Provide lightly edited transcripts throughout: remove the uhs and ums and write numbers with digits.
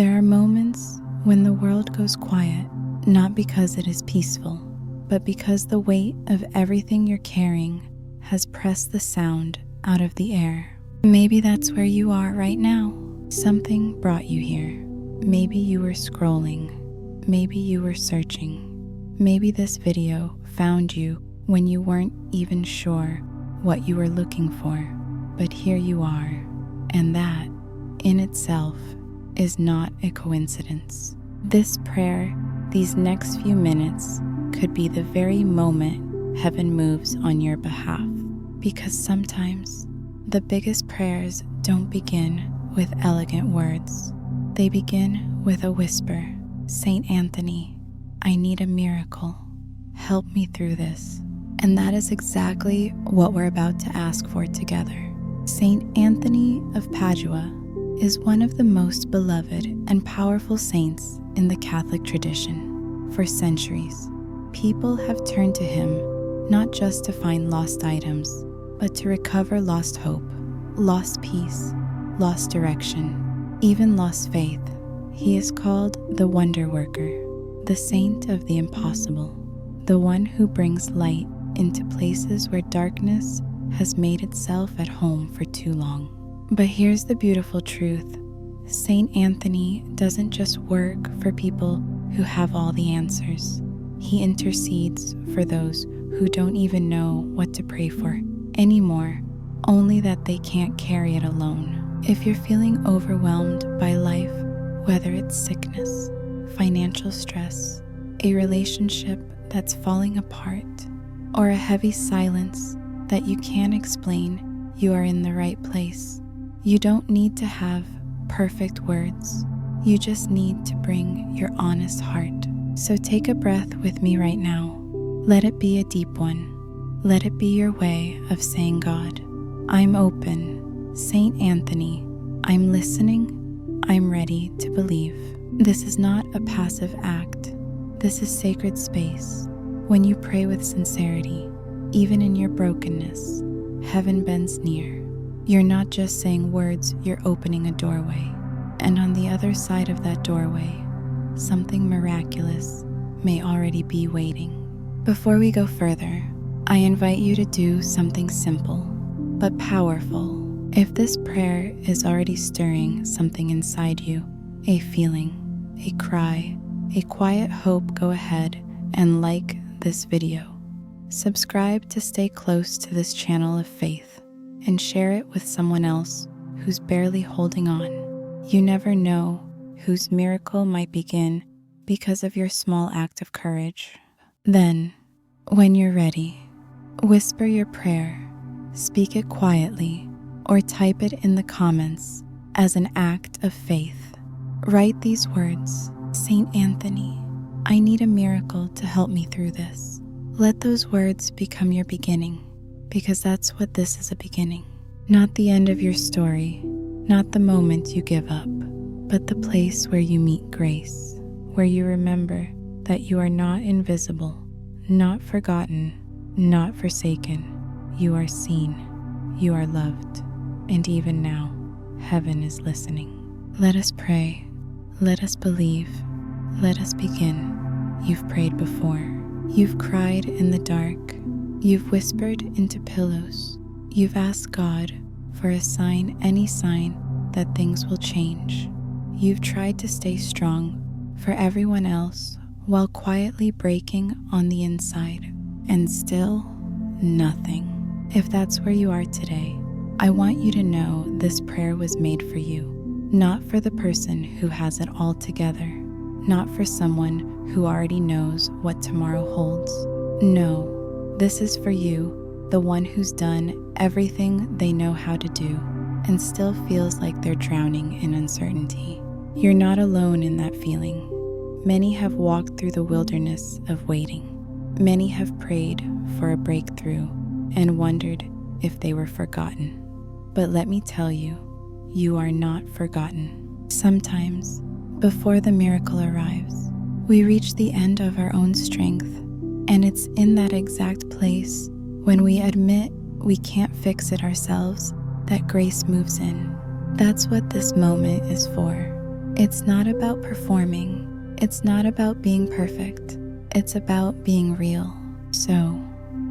There are moments when the world goes quiet, not because it is peaceful, but because the weight of everything you're carrying has pressed the sound out of the air. Maybe that's where you are right now. Something brought you here. Maybe you were scrolling. Maybe you were searching. Maybe this video found you when you weren't even sure what you were looking for. But here you are, and that, in itself, is not a coincidence. This prayer, these next few minutes, could be the very moment heaven moves on your behalf. Because sometimes the biggest prayers don't begin with elegant words. They begin with a whisper. Saint Anthony, I need a miracle. Help me through this. And that is exactly what we're about to ask for together. Saint Anthony of Padua is one of the most beloved and powerful saints in the Catholic tradition. For centuries, people have turned to him not just to find lost items, but to recover lost hope, lost peace, lost direction, even lost faith. He is called the Wonder Worker, the saint of the impossible, the one who brings light into places where darkness has made itself at home for too long. But here's the beautiful truth. Saint Anthony doesn't just work for people who have all the answers. He intercedes for those who don't even know what to pray for anymore, only that they can't carry it alone. If you're feeling overwhelmed by life, whether it's sickness, financial stress, a relationship that's falling apart, or a heavy silence that you can't explain, you are in the right place. You don't need to have perfect words. You just need to bring your honest heart. So take a breath with me right now. Let it be a deep one. Let it be your way of saying, God, I'm open. Saint Anthony, I'm listening. I'm ready to believe. This is not a passive act. This is sacred space. When you pray with sincerity, even in your brokenness, heaven bends near. You're not just saying words, you're opening a doorway. And on the other side of that doorway, something miraculous may already be waiting. Before we go further, I invite you to do something simple but powerful. If this prayer is already stirring something inside you, a feeling, a cry, a quiet hope, go ahead and like this video. Subscribe to stay close to this channel of faith and share it with someone else who's barely holding on. You never know whose miracle might begin because of your small act of courage. Then, when you're ready, whisper your prayer, speak it quietly, or type it in the comments as an act of faith. Write these words, Saint Anthony, I need a miracle to help me through this. Let those words become your beginning, because that's what this is, a beginning. Not the end of your story, not the moment you give up, but the place where you meet grace, where you remember that you are not invisible, not forgotten, not forsaken. You are seen, you are loved, and even now, heaven is listening. Let us pray, let us believe, let us begin. You've prayed before. You've cried in the dark. You've whispered into pillows. You've asked God for a sign, any sign that things will change. You've tried to stay strong for everyone else while quietly breaking on the inside, and still nothing. If that's where you are today, I want you to know this prayer was made for you, not for the person who has it all together, not for someone who already knows what tomorrow holds. No, this is for you, the one who's done everything they know how to do and still feels like they're drowning in uncertainty. You're not alone in that feeling. Many have walked through the wilderness of waiting. Many have prayed for a breakthrough and wondered if they were forgotten. But let me tell you, you are not forgotten. Sometimes, before the miracle arrives, we reach the end of our own strength, and it's in that exact place when we admit we can't fix it ourselves that grace moves in. That's what this moment is for. It's not about performing. It's not about being perfect. It's about being real. So,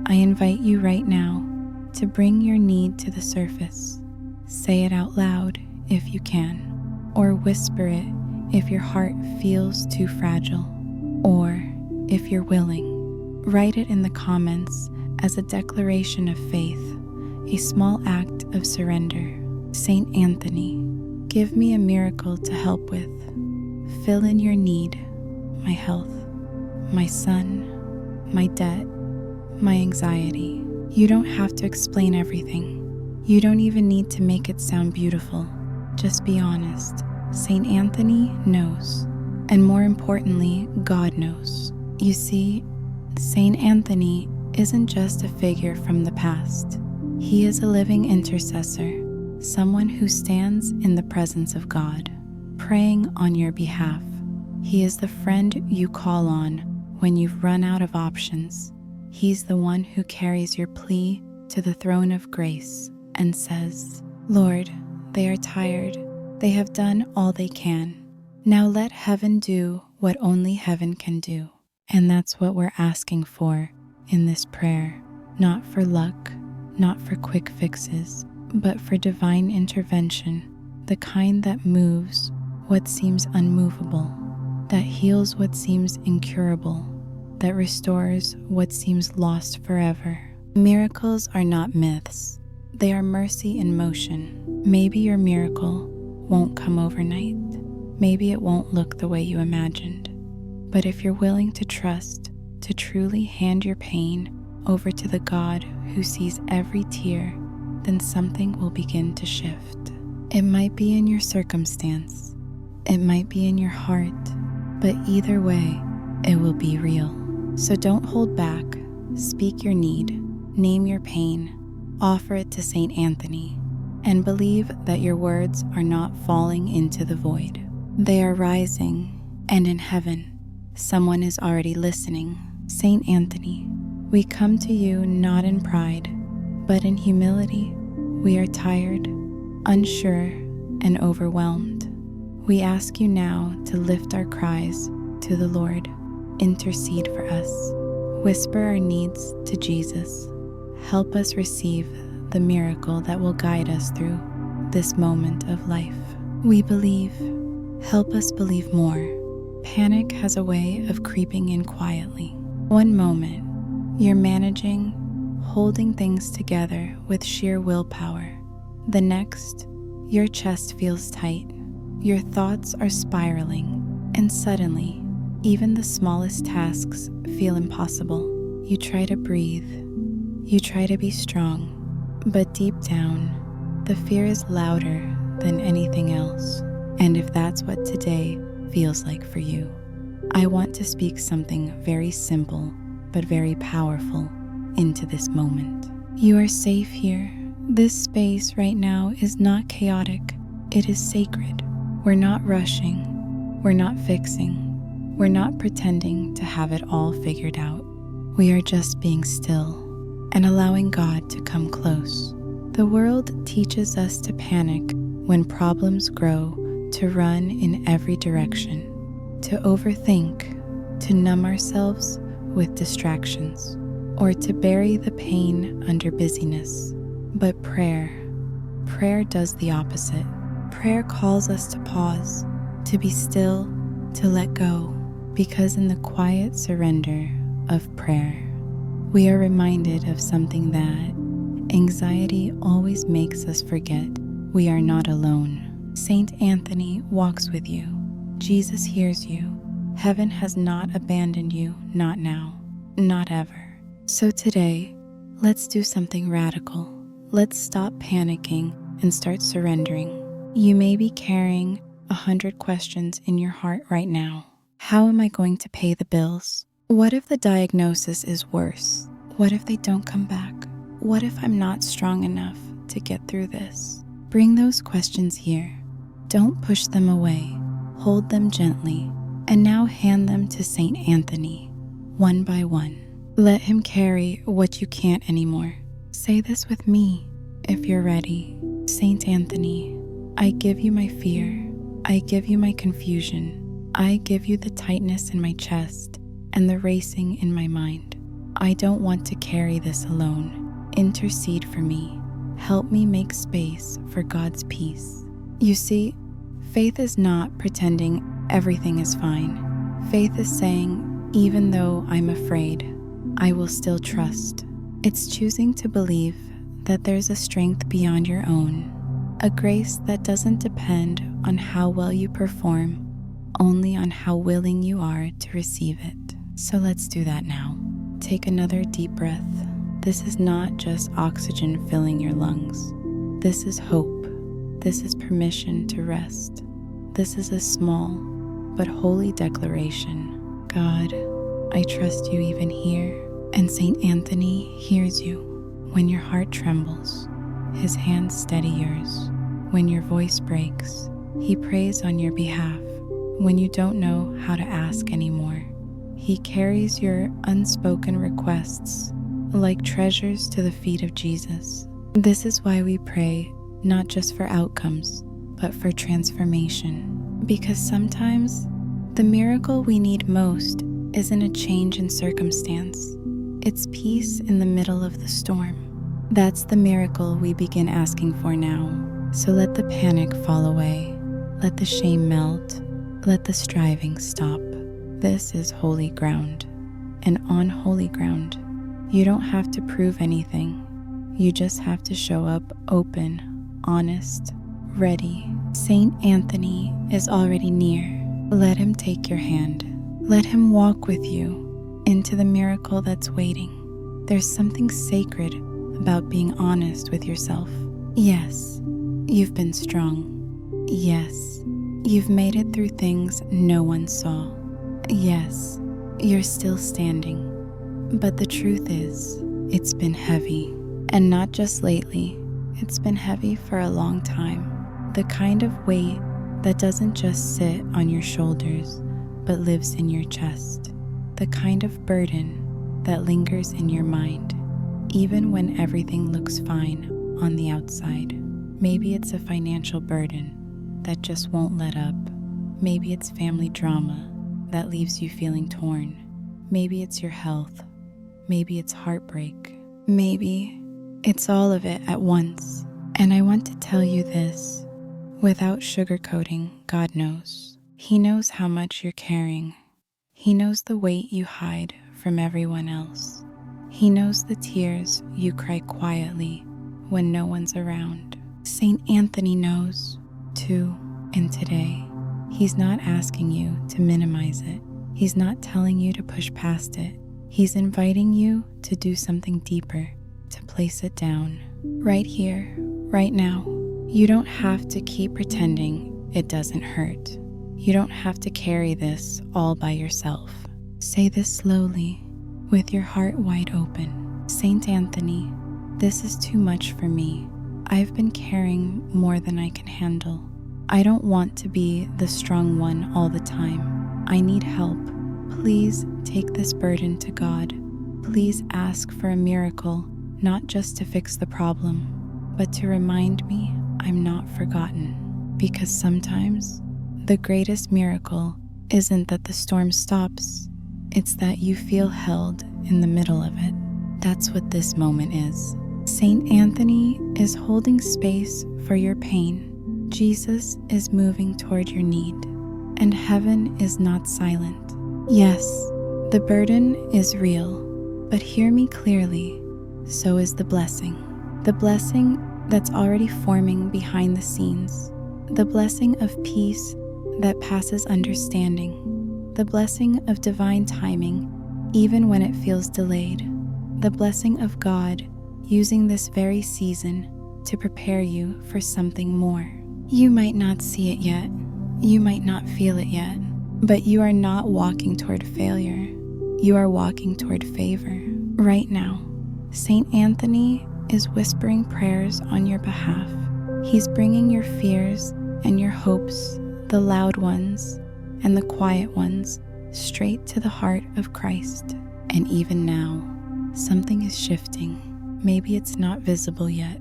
I invite you right now to bring your need to the surface. Say it out loud if you can, or whisper it if your heart feels too fragile, or if you're willing, write it in the comments as a declaration of faith, a small act of surrender. Saint Anthony, give me a miracle to help with. Fill in your need, my health, my son, my debt, my anxiety. You don't have to explain everything. You don't even need to make it sound beautiful. Just be honest. Saint Anthony knows, and more importantly, God knows. You see, Saint Anthony isn't just a figure from the past. He is a living intercessor, someone who stands in the presence of God, praying on your behalf. He is the friend you call on when you've run out of options. He's the one who carries your plea to the throne of grace and says, Lord, they are tired. They have done all they can. Now let heaven do what only heaven can do. And that's what we're asking for in this prayer. Not for luck, not for quick fixes, but for divine intervention, the kind that moves what seems unmovable, that heals what seems incurable, that restores what seems lost forever. Miracles are not myths. They are mercy in motion. Maybe your miracle won't come overnight. Maybe it won't look the way you imagined. But if you're willing to trust, to truly hand your pain over to the God who sees every tear, then something will begin to shift. It might be in your circumstance. It might be in your heart. But either way, it will be real. So don't hold back. Speak your need. Name your pain. Offer it to Saint Anthony. And believe that your words are not falling into the void. They are rising, and in heaven, someone is already listening. Saint Anthony, we come to you not in pride, but in humility. We are tired, unsure, and overwhelmed. We ask you now to lift our cries to the Lord. Intercede for us. Whisper our needs to Jesus. Help us receive the miracle that will guide us through this moment of life. We believe. Help us believe more. Panic has a way of creeping in quietly. One moment, you're managing, holding things together with sheer willpower. The next, your chest feels tight. Your thoughts are spiraling, and suddenly, even the smallest tasks feel impossible. You try to breathe. You try to be strong. But deep down, the fear is louder than anything else. And if that's what today feels like for you, I want to speak something very simple but very powerful into this moment. You are safe here. This space right now is not chaotic. It is sacred. We're not rushing. We're not fixing. We're not pretending to have it all figured out. We are just being still and allowing God to come close. The world teaches us to panic when problems grow, to run in every direction, to overthink, to numb ourselves with distractions, or to bury the pain under busyness. But prayer does the opposite. Prayer calls us to pause, to be still, to let go, because in the quiet surrender of prayer, we are reminded of something that anxiety always makes us forget. We are not alone. Saint Anthony walks with you. Jesus hears you. Heaven has not abandoned you, not now, not ever. So today, let's do something radical. Let's stop panicking and start surrendering. You may be carrying 100 questions in your heart right now. How am I going to pay the bills? What if the diagnosis is worse? What if they don't come back? What if I'm not strong enough to get through this? Bring those questions here. Don't push them away. Hold them gently. And now hand them to Saint Anthony, one by one. Let him carry what you can't anymore. Say this with me if you're ready. Saint Anthony, I give you my fear. I give you my confusion. I give you the tightness in my chest and the racing in my mind. I don't want to carry this alone. Intercede for me. Help me make space for God's peace. You see, faith is not pretending everything is fine. Faith is saying, even though I'm afraid, I will still trust. It's choosing to believe that there's a strength beyond your own, a grace that doesn't depend on how well you perform, only on how willing you are to receive it. So let's do that now. Take another deep breath. This is not just oxygen filling your lungs. This is hope. This is permission to rest. This is a small but holy declaration. God, I trust you even here. And Saint Anthony hears you when your heart trembles. His hands steady yours. When your voice breaks, he prays on your behalf. When you don't know how to ask anymore, he carries your unspoken requests like treasures to the feet of Jesus. This is why we pray not just for outcomes, but for transformation. Because sometimes the miracle we need most isn't a change in circumstance. It's peace in the middle of the storm. That's the miracle we begin asking for now. So let the panic fall away. Let the shame melt. Let the striving stop. This is holy ground. And on holy ground, you don't have to prove anything. You just have to show up open, honest, ready. Saint Anthony is already near. Let him take your hand. Let him walk with you into the miracle that's waiting. There's something sacred about being honest with yourself. Yes, you've been strong. Yes, you've made it through things no one saw. Yes, you're still standing. But the truth is, it's been heavy. And not just lately, it's been heavy for a long time. The kind of weight that doesn't just sit on your shoulders, but lives in your chest. The kind of burden that lingers in your mind, even when everything looks fine on the outside. Maybe it's a financial burden that just won't let up. Maybe it's family drama that leaves you feeling torn. Maybe it's your health. Maybe it's heartbreak. Maybe it's all of it at once. And I want to tell you this, without sugarcoating, God knows. He knows how much you're carrying. He knows the weight you hide from everyone else. He knows the tears you cry quietly when no one's around. Saint Anthony knows, too, and today, he's not asking you to minimize it. He's not telling you to push past it. He's inviting you to do something deeper, to place it down. Right here, right now. You don't have to keep pretending it doesn't hurt. You don't have to carry this all by yourself. Say this slowly, with your heart wide open. Saint Anthony, this is too much for me. I've been carrying more than I can handle. I don't want to be the strong one all the time. I need help. Please take this burden to God. Please ask for a miracle, not just to fix the problem, but to remind me I'm not forgotten. Because sometimes the greatest miracle isn't that the storm stops, it's that you feel held in the middle of it. That's what this moment is. Saint Anthony is holding space for your pain. Jesus is moving toward your need, and heaven is not silent. Yes, the burden is real, but hear me clearly, so is the blessing. The blessing that's already forming behind the scenes. The blessing of peace that passes understanding. The blessing of divine timing, even when it feels delayed. The blessing of God using this very season to prepare you for something more. You might not see it yet. You might not feel it yet. But you are not walking toward failure. You are walking toward favor. Right now, Saint Anthony is whispering prayers on your behalf. He's bringing your fears and your hopes, the loud ones and the quiet ones, straight to the heart of Christ. And even now, something is shifting. Maybe it's not visible yet,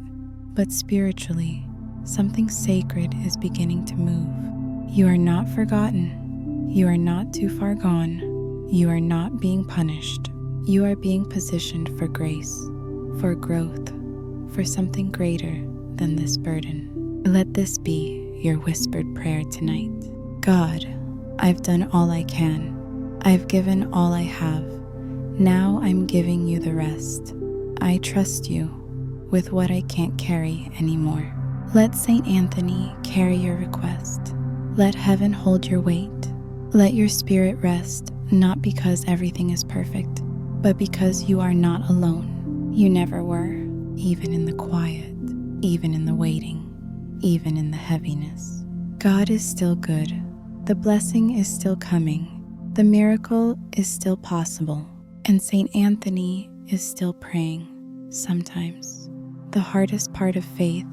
but spiritually, something sacred is beginning to move. You are not forgotten. You are not too far gone. You are not being punished. You are being positioned for grace, for growth, for something greater than this burden. Let this be your whispered prayer tonight. God, I've done all I can. I've given all I have. Now I'm giving you the rest. I trust you with what I can't carry anymore. Let Saint Anthony carry your request. Let heaven hold your weight. Let your spirit rest, not because everything is perfect, but because you are not alone. You never were, even in the quiet, even in the waiting, even in the heaviness. God is still good. The blessing is still coming. The miracle is still possible. And Saint Anthony is still praying, sometimes. The hardest part of faith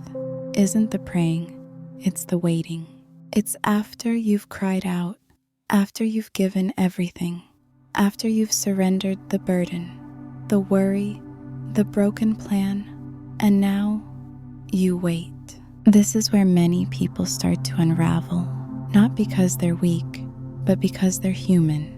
isn't the praying, it's the waiting. It's after you've cried out, after you've given everything, after you've surrendered the burden, the worry, the broken plan, and now you wait. This is where many people start to unravel, not because they're weak, but because they're human.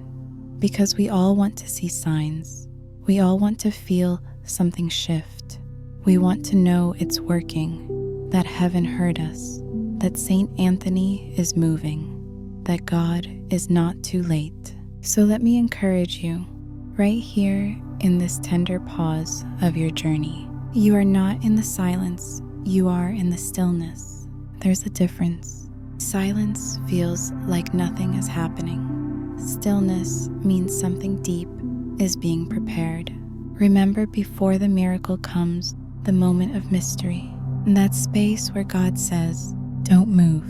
Because we all want to see signs. We all want to feel something shift. We want to know it's working, that heaven heard us, that Saint Anthony is moving, that God is not too late. So let me encourage you, right here in this tender pause of your journey. You are not in the silence, you are in the stillness. There's a difference. Silence feels like nothing is happening. Stillness means something deep is being prepared. Remember, before the miracle comes, the moment of mystery, that space where God says, don't move,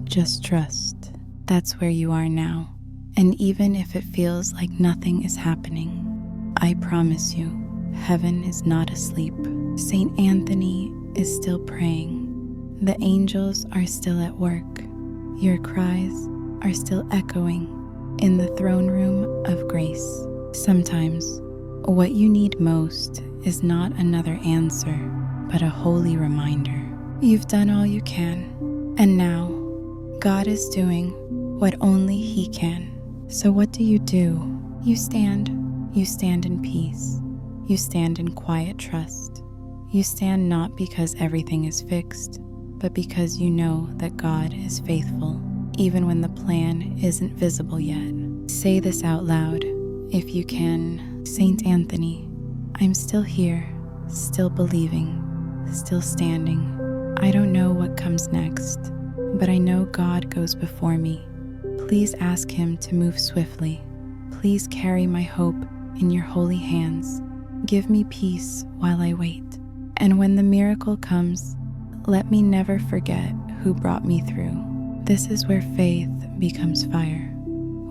just trust. That's where you are now. And even if it feels like nothing is happening, I promise you, heaven is not asleep. Saint Anthony is still praying. The angels are still at work. Your cries are still echoing in the throne room of grace. Sometimes, what you need most is not another answer, but a holy reminder. You've done all you can, and now God is doing what only He can. So what do? You stand in peace. You stand in quiet trust. You stand not because everything is fixed, but because you know that God is faithful, even when the plan isn't visible yet. Say this out loud, if you can. Saint Anthony, I'm still here, still believing, still standing. I don't know what comes next, but I know God goes before me. Please ask Him to move swiftly. Please carry my hope in your holy hands. Give me peace while I wait. And when the miracle comes, let me never forget who brought me through. This is where faith becomes fire,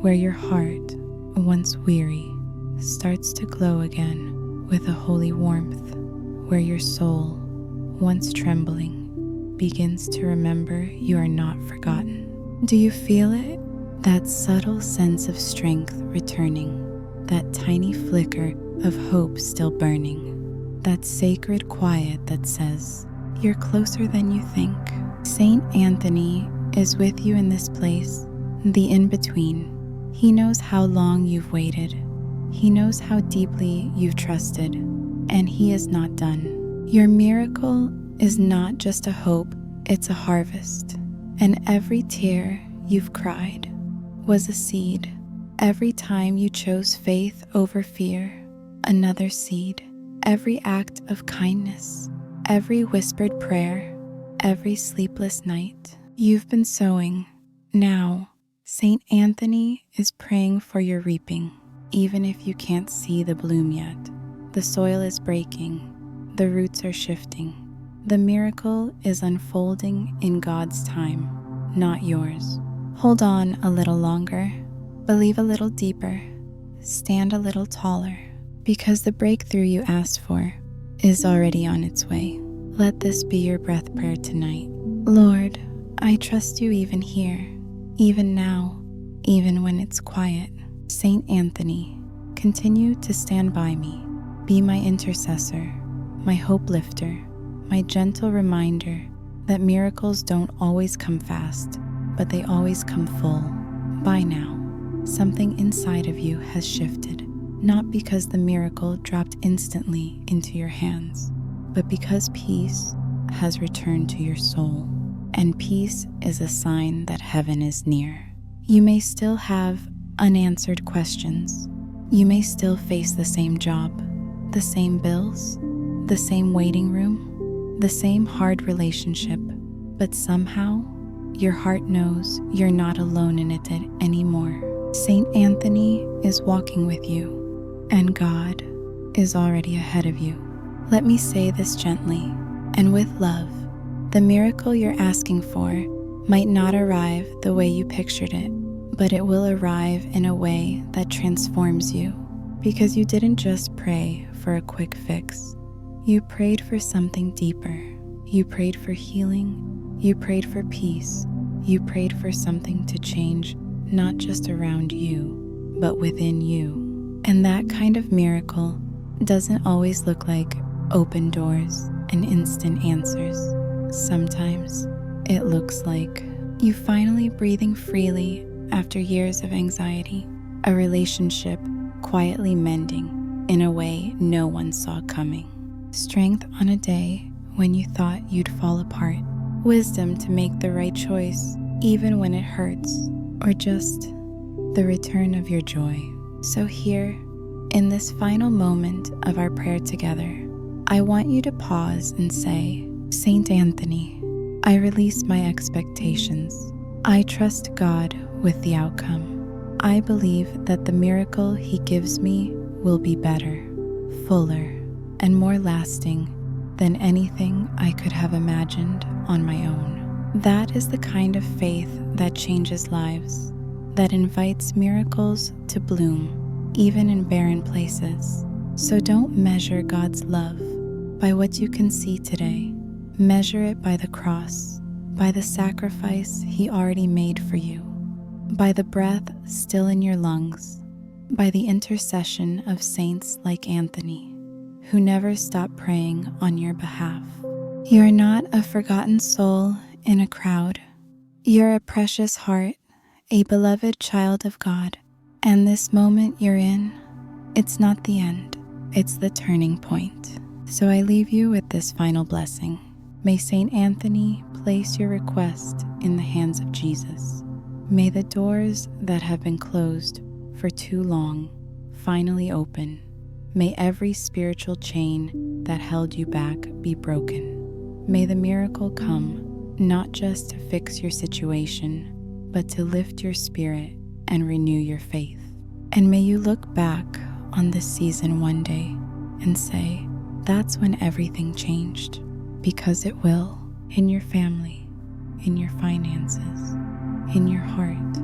where your heart, once weary, starts to glow again with a holy warmth, where your soul, once trembling, begins to remember you are not forgotten. Do you feel it? That subtle sense of strength returning, that tiny flicker of hope still burning, that sacred quiet that says, you're closer than you think. Saint Anthony is with you in this place, the in-between. He knows how long you've waited. He knows how deeply you've trusted, and He is not done. Your miracle is not just a hope, it's a harvest. And every tear you've cried was a seed. Every time you chose faith over fear, another seed. Every act of kindness, every whispered prayer, every sleepless night, you've been sowing. Now, Saint Anthony is praying for your reaping, even if you can't see the bloom yet. The soil is breaking, the roots are shifting. The miracle is unfolding in God's time, not yours. Hold on a little longer, believe a little deeper, stand a little taller, because the breakthrough you asked for is already on its way. Let this be your breath prayer tonight. Lord, I trust you even here, even now, even when it's quiet. Saint Anthony, continue to stand by me. Be my intercessor, my hope lifter, my gentle reminder that miracles don't always come fast. but they always come full. By now, something inside of you has shifted, not because the miracle dropped instantly into your hands, but because peace has returned to your soul. And peace is a sign that heaven is near. You may still have unanswered questions. You may still face the same job, the same bills, the same waiting room, the same hard relationship, but somehow your heart knows you're not alone in it anymore. Saint Anthony is walking with you, and God is already ahead of you. Let me say this gently and with love. The miracle you're asking for might not arrive the way you pictured it, but it will arrive in a way that transforms you, because you didn't just pray for a quick fix. You prayed for something deeper. You prayed for healing. You prayed for peace. You prayed for something to change, not just around you, but within you. And that kind of miracle doesn't always look like open doors and instant answers. Sometimes it looks like you finally breathing freely after years of anxiety, a relationship quietly mending in a way no one saw coming, strength on a day when you thought you'd fall apart, wisdom to make the right choice even when it hurts, or just the return of your joy. So here, in this final moment of our prayer together, I want you to pause and say, Saint Anthony, I release my expectations. I trust God with the outcome. I believe that the miracle He gives me will be better, fuller, and more lasting than anything I could have imagined on my own. That is the kind of faith that changes lives, that invites miracles to bloom, even in barren places. So don't measure God's love by what you can see today. Measure it by the cross, by the sacrifice He already made for you, by the breath still in your lungs, by the intercession of saints like Anthony, who never stop praying on your behalf. You are not a forgotten soul in a crowd. You're a precious heart, a beloved child of God. And this moment you're in, it's not the end, it's the turning point. So I leave you with this final blessing. May Saint Anthony place your request in the hands of Jesus. May the doors that have been closed for too long finally open. May every spiritual chain that held you back be broken. May the miracle come not just to fix your situation, but to lift your spirit and renew your faith. And may you look back on this season one day and say, that's when everything changed. Because it will, in your family, in your finances, in your heart,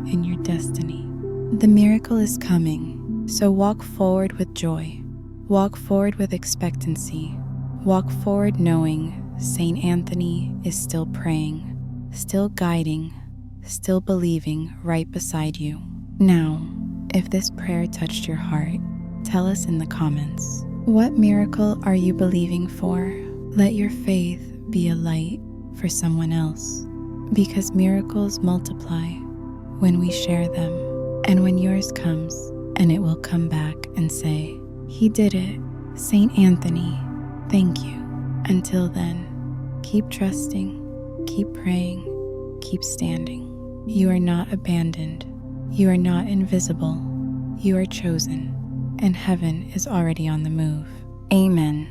in your destiny. The miracle is coming, so walk forward with joy. Walk forward with expectancy. Walk forward knowing Saint Anthony is still praying, still guiding, still believing right beside you. Now, if this prayer touched your heart, tell us in the comments. What miracle are you believing for? Let your faith be a light for someone else, because miracles multiply when we share them. And when yours comes, and it will come back and say, He did it. Saint Anthony, thank you. Until then, keep trusting, keep praying, keep standing. You are not abandoned. You are not invisible. You are chosen, and heaven is already on the move. Amen.